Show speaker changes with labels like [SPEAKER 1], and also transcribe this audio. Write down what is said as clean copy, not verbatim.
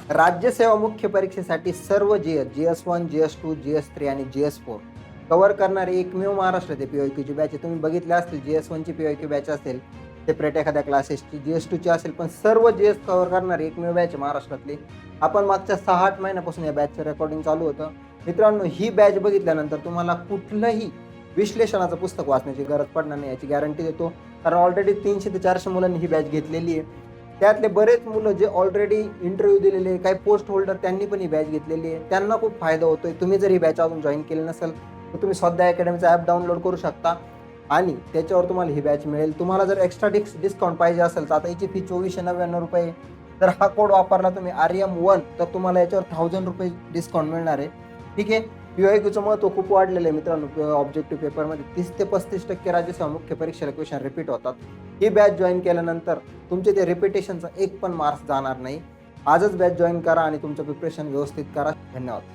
[SPEAKER 1] राज्यसेवा मुख्य परीक्षेसाठी सर्व GS1, GS2, GS3 आणि GS4 कव्हर करणारे एकमेव महाराष्ट्रातील PYQची बॅच आहे. तुम्ही बघितले असतील GS1ची PYQ बॅच असेल सेपरेट एखाद्या क्लासेसची, GS2ची असेल, पण सर्व GS कव्हर करणारी एकमेव बॅच आहे महाराष्ट्रातली. आपण मागच्या 6-8 महिन्यापासून या बॅचचं रेकॉर्डिंग चालू होतं. मित्रांनो, ही बॅच बघितल्यानंतर तुम्हाला कुठलंही विश्लेषणाचं पुस्तक वाचण्याची गरज पडणार नाही याची गॅरंटी देतो. कारण ऑलरेडी 300 ते 400 मुलांनी ही बॅच घेतलेली आहे. त्यातले बरेच मुलं जे ऑलरेडी इंटरव्ह्यू दिलेले, काही पोस्ट होल्डर त्यांनी पण ही बॅच घेतलेली आहे. त्यांना खूप फायदा होतोय. तुम्ही जर ही बॅच अजून जॉईन केली नसेल तर तुम्ही स्वाध्याय अकॅडमीचा ॲप डाउनलोड करू शकता आणि त्याच्यावर तुम्हाला ही बॅच मिळेल. तुम्हाला जर एक्स्ट्रा डिस्काउंट पाहिजे असेल तर आता याची फी 2499 रुपये. तर हा कोड वापरला तुम्ही RM1 तर तुम्हाला याच्यावर 1000 रुपये डिस्काउंट मिळणार आहे. ठीक आहे. PYQचं महत्त्व खूप वाढलेलं आहे मित्रांनो. ऑब्जेक्टिव्ह पेपरमध्ये 30 ते 35% राज्यसेवा मुख्य परीक्षेला क्वेश्चन रिपीट होतात. ही बॅच जॉईन केल्यानंतर तुमचे ते रिपिटेशनचा एक पण मार्क्स जाणार नाही. आजच बॅच जॉईन करा आणि तुमचं प्रिपरेशन व्यवस्थित करा. धन्यवाद.